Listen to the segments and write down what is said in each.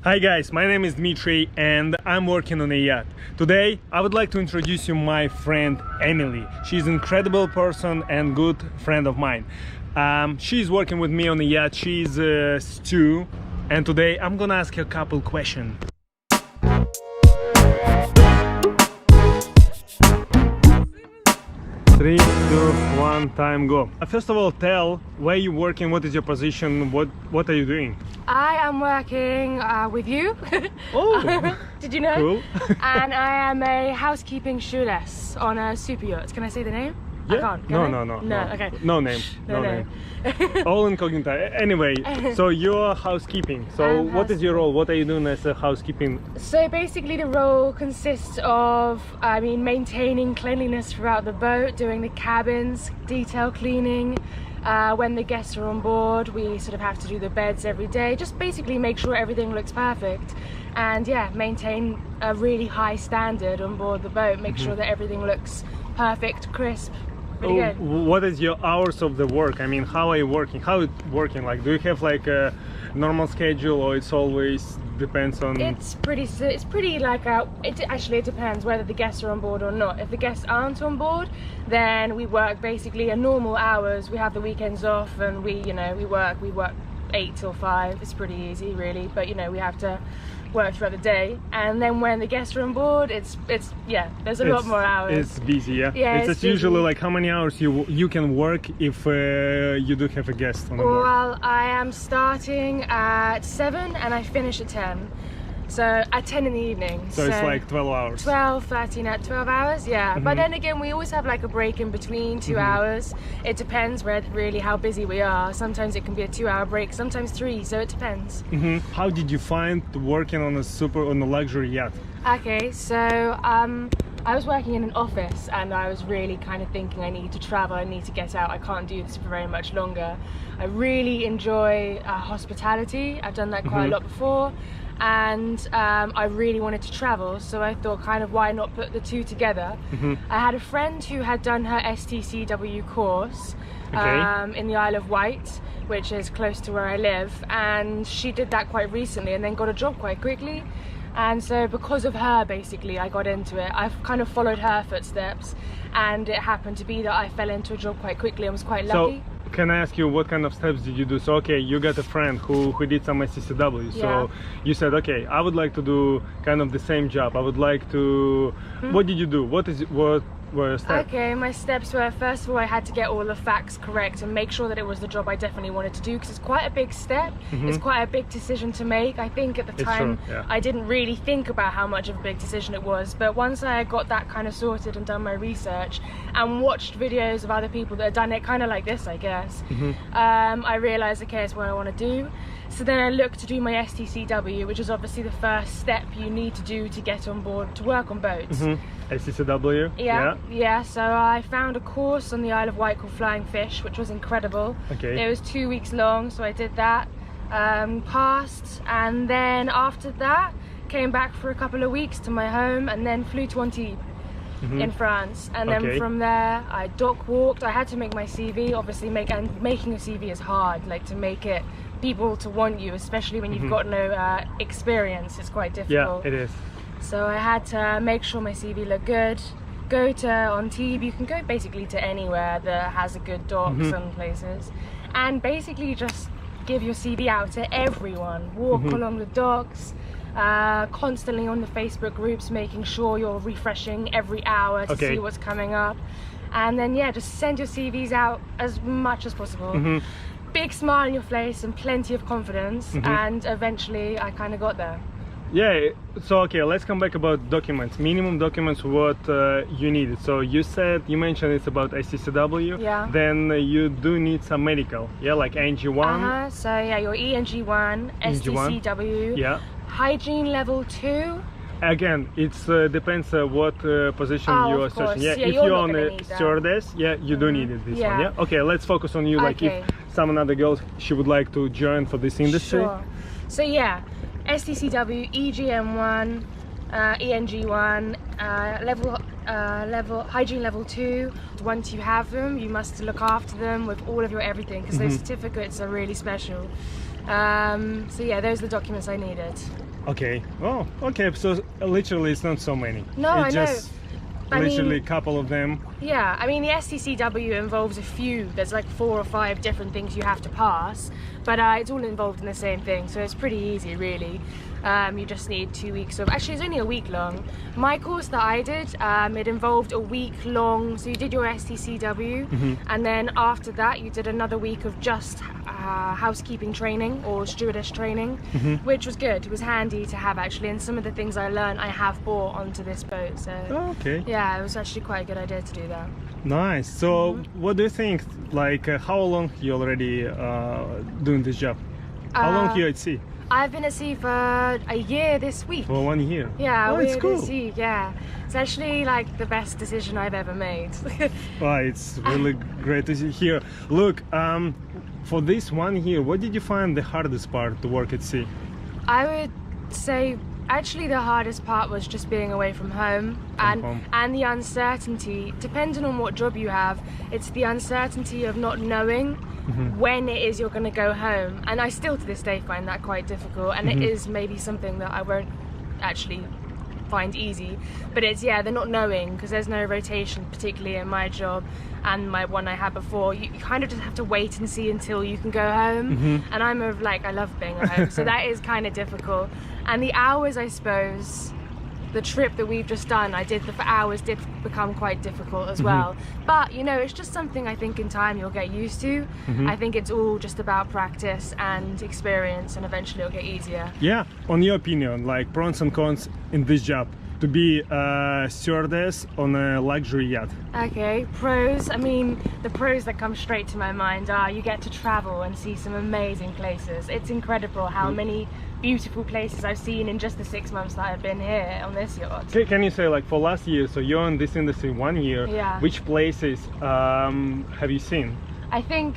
Hi guys, my name is Dmitry and I'm working on a yacht. Today I would like to introduce you my friend Emily. She's an incredible person and good friend of mine. She's working with me on a yacht. She's a stew, and today I'm gonna ask her a couple questions. 3, 2, 1, time go. First of all, tell where you're working, what is your position, what are you doing? I am working with you. Oh! Did you know? Cool. And I am a housekeeping stewardess on a super yacht. Can I say the name? Yeah. I can't. No, Okay. No name. No name. All incognito. Anyway, so you're housekeeping. So what is your role? What are you doing as a housekeeping? So basically the role consists of, maintaining cleanliness throughout the boat, doing the cabins, detail cleaning. When the guests are on board, we sort of have to do the beds every day. Just basically make sure everything looks perfect. And yeah, maintain a really high standard on board the boat. Make sure that everything looks perfect, crisp. What is your hours of the work? I mean, how are you working? How it's working? Like, do you have like a normal schedule, or it's always depends on? It's pretty like it depends whether the guests are on board or not. If the guests aren't on board, then we work basically a normal hours. We have the weekends off, and we work 8 till 5. It's pretty easy, really. But we have to work throughout the day, and then when the guests are on board, it's there's a lot more hours. It's busy, yeah. It's just usually like how many hours you can work if you do have a guest on board? Well, I am starting at 7 and I finish at 10. So at 10 in the evening. So it's like 12 hours. 12 hours, yeah. But then again, we always have like a break in between, 2 hours. It depends really how busy we are. Sometimes it can be a 2-hour break, sometimes 3, so it depends. How did you find working on a luxury yacht? Okay, so I was working in an office, and I was really kind of thinking I need to travel, I need to get out, I can't do this for very much longer. I really enjoy hospitality. I've done that quite a lot before. And I really wanted to travel, so I thought, kind of, why not put the two together? I had a friend who had done her STCW course in the Isle of Wight, which is close to where I live, and she did that quite recently and then got a job quite quickly. And so because of her, basically, I got into it. I've kind of followed her footsteps, and it happened to be that I fell into a job quite quickly and was quite lucky. So, can I ask you, what kind of steps did you do? So, okay, you got a friend who did some STCW. So you said, okay, I would like to do kind of the same job. I would like to. What did you do? What were your steps? Okay, my steps were, first of all, I had to get all the facts correct and make sure that it was the job I definitely wanted to do, because it's quite a big step. It's quite a big decision to make. I think at the time I didn't really think about how much of a big decision it was, but once I got that kind of sorted and done my research and watched videos of other people that had done it kind of like this, I guess, I realized, okay, it's what I want to do. So then I looked to do my STCW, which is obviously the first step you need to do to get on board to work on boats. STCW? Yeah, so I found a course on the Isle of Wight called Flying Fish, which was incredible. It was 2 weeks long, so I did that, passed, and then after that came back for a couple of weeks to my home, and then flew to Antibes in France, and then from there I dock walked. I had to make my CV, obviously, making a CV is hard, like to make it people to want you, especially when you've got no experience. It's quite difficult. Yeah, it is. So I had to make sure my CV looked good. Go to Antibes. You can go basically to anywhere that has a good docks and places, and basically just give your CV out to everyone. Walk along the docks, constantly on the Facebook groups, making sure you're refreshing every hour to see what's coming up, and then just send your CVs out as much as possible. Big smile on your face and plenty of confidence, and eventually I kind of got there. Yeah, so okay, let's come back about documents. Minimum documents, what you needed. So you mentioned it's about STCW. Then you do need some medical, like NG1. So yeah, your ENG1, STCW, hygiene level 2. Again, it depends what position you are searching. If you're on a stewardess, you do need it, this one. Okay, let's focus on you. Like if some another girl, she would like to join for this industry. Sure. So STCW, EGM1, ENG1, hygiene level 2. Once you have them, you must look after them with all of your everything, because those certificates are really special. So those are the documents I needed. Okay. Oh, okay. So literally, it's not so many. No, it's I know. Just literally a couple of them. Yeah, I mean the STCW involves a few. There's like 4 or 5 different things you have to pass, but it's all involved in the same thing, so it's pretty easy, really. You just need 2 weeks of. Actually, it's only a week long. My course that I did, it involved a week long. So you did your STCW, and then after that, you did another week of just housekeeping training or stewardess training, which was good. It was handy to have actually, and some of the things I learned, I have brought onto this boat. So okay. Yeah, it was actually quite a good idea to do that. Nice. So, what do you think? Like, how long you already doing this job? How long you at sea? I've been at sea for a year this week. For 1 year. Yeah, oh, it's cool. At sea, yeah. It's actually like the best decision I've ever made. Oh, it's really great to hear. Look, for this 1 year, what did you find the hardest part to work at sea? I would say actually the hardest part was just being away from home and the uncertainty. Depending on what job you have, it's the uncertainty of not knowing when it is you're going to go home, and I still to this day find that quite difficult, and it is maybe something that I won't actually find easy, but it's the not knowing, because there's no rotation, particularly in my job and my one I had before. You kind of just have to wait and see until you can go home, and I'm I love being at home, so that is kind of difficult. And the hours, I suppose, the trip that we've just done, I did for hours, did become quite difficult as well. But you know, it's just something I think in time you'll get used to. I think it's all just about practice and experience, and eventually it'll get easier. Yeah, on your opinion, like pros and cons in this job, to be a stewardess on a luxury yacht. Okay, pros. I mean, the pros that come straight to my mind are you get to travel and see some amazing places. It's incredible how many beautiful places I've seen in just the 6 months that I've been here on this yacht. Can you say, like, for last year, so you're in this industry 1 year, which places have you seen? I think,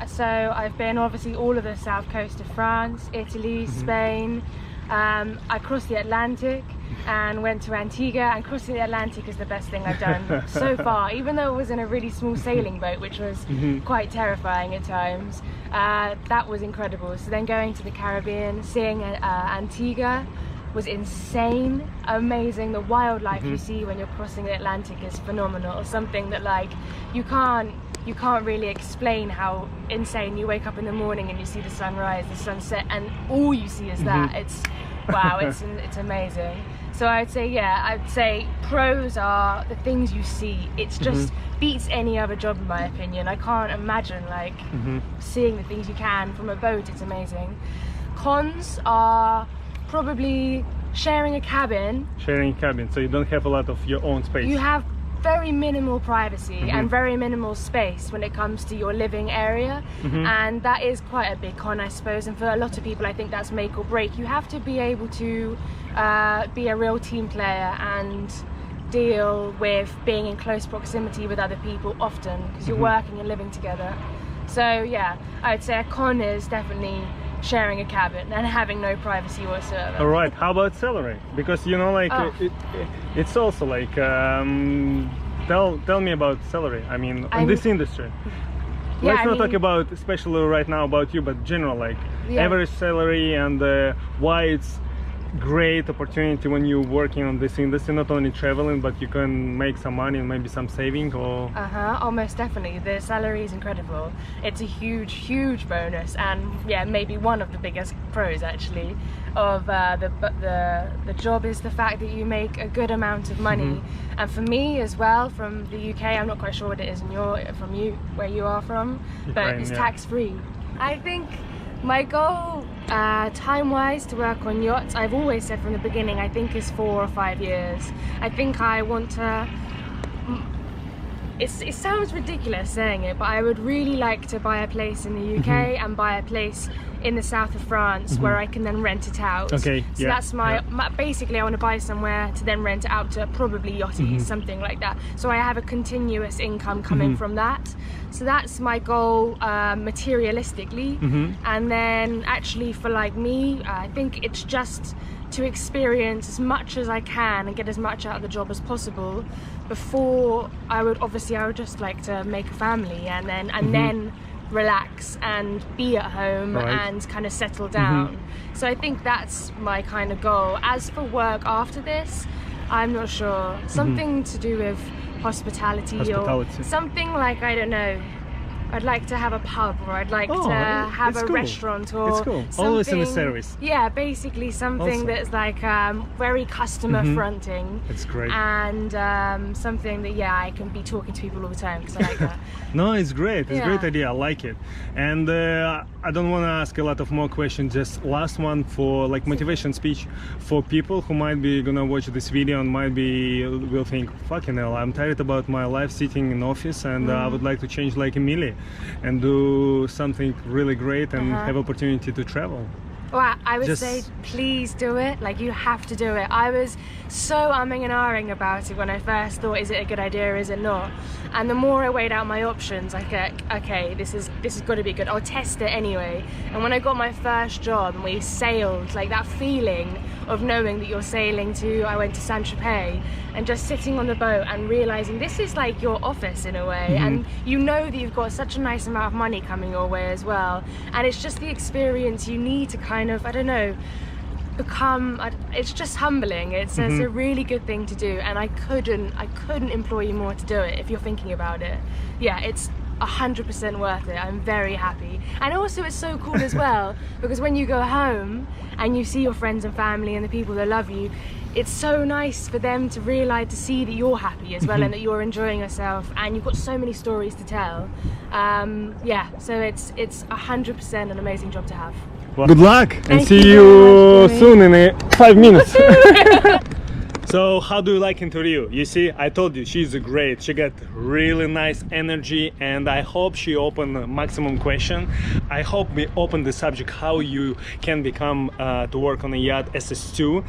so I've been obviously all of the south coast of France, Italy, Spain. I crossed the Atlantic and went to Antigua, and crossing the Atlantic is the best thing I've done so far, even though it was in a really small sailing boat, which was quite terrifying at times. That was incredible. So then going to the Caribbean, seeing Antigua was insane, amazing. The wildlife you see when you're crossing the Atlantic is phenomenal. Something that, like, you can't really explain how insane. You wake up in the morning and you see the sunrise, the sunset, and all you see is that. It's wow, it's amazing. So I'd say pros are the things you see. It's just beats any other job in my opinion. I can't imagine like seeing the things you can from a boat. It's amazing. Cons are probably sharing a cabin. Sharing a cabin, so you don't have a lot of your own space. You have very minimal privacy and very minimal space when it comes to your living area, and that is quite a big con, I suppose, and for a lot of people I think that's make or break. You have to be able to be a real team player and deal with being in close proximity with other people often, because you're working and living together. So yeah, I'd say a con is definitely sharing a cabin and having no privacy whatsoever. All right, how about salary? Because you know, like it's also like tell me about salary. I mean, in this industry. Let's not talk about especially right now about you, but general, like average salary and why it's great opportunity when you're working on this industry, not only traveling, but you can make some money and maybe some saving or... Almost definitely. The salary is incredible. It's a huge bonus, and yeah, maybe one of the biggest pros actually of the job is the fact that you make a good amount of money. And for me as well, from the UK, I'm not quite sure what it is where you are from, but it's tax-free. I think my goal time-wise to work on yachts, I've always said from the beginning, I think is 4 or 5 years. I think I want to, it sounds ridiculous saying it, but I would really like to buy a place in the UK and buy a place in the south of France where I can then rent it out. Okay. So that's basically I want to buy somewhere to then rent it out to probably yachties, something like that. So I have a continuous income coming from that. So that's my goal materialistically. And then actually for like me, I think it's just to experience as much as I can and get as much out of the job as possible before I would just like to make a family and then relax and be at home and kind of settle down. So I think that's my kind of goal. As for work after this, I'm not sure. Something to do with hospitality or something like, I don't know, I'd like to have a pub, or I'd like to have a restaurant, or something. Always in the service. Yeah, basically something that's like very customer fronting. It's great. And something that I can be talking to people all the time, because I like that. No, it's great. It's a great idea. I like it. And I don't want to ask a lot of more questions. Just last one for like motivation speech for people who might be gonna watch this video and will think, fucking hell, I'm tired about my life sitting in office, and I would like to change like Emilia and do something really great and have opportunity to travel. Well, I would say please do it. Like, you have to do it. I was so umming and ahhing about it when I first thought, is it a good idea or is it not? And the more I weighed out my options, I thought, okay, this has got to be good. I'll test it anyway. And when I got my first job and we sailed, like that feeling of knowing that you're sailing to, I went to Saint-Tropez, and just sitting on the boat and realizing this is like your office in a way, and you know that you've got such a nice amount of money coming your way as well, and it's just the experience you need to kind of, I don't know, become, it's just humbling. It's a really good thing to do, and I couldn't implore you more to do it if you're thinking about it. Yeah, it's 100% worth it. I'm very happy. And also it's so cool as well, because when you go home and you see your friends and family and the people that love you, it's so nice for them to realize, to see that you're happy as well, and that you're enjoying yourself, and you've got so many stories to tell. Yeah, so it's 100% an amazing job to have. Well, good luck, and Thank see you soon in 5 minutes. So how do you like Interview? You see, I told you she's great. She got really nice energy, and I hope she opened maximum question. I hope we open the subject how you can become to work on a yacht as a stew.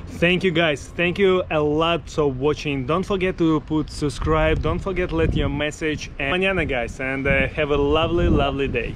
Thank you guys, thank you a lot for watching. Don't forget to put subscribe, don't forget to let your message, and mañana guys, and have a lovely day.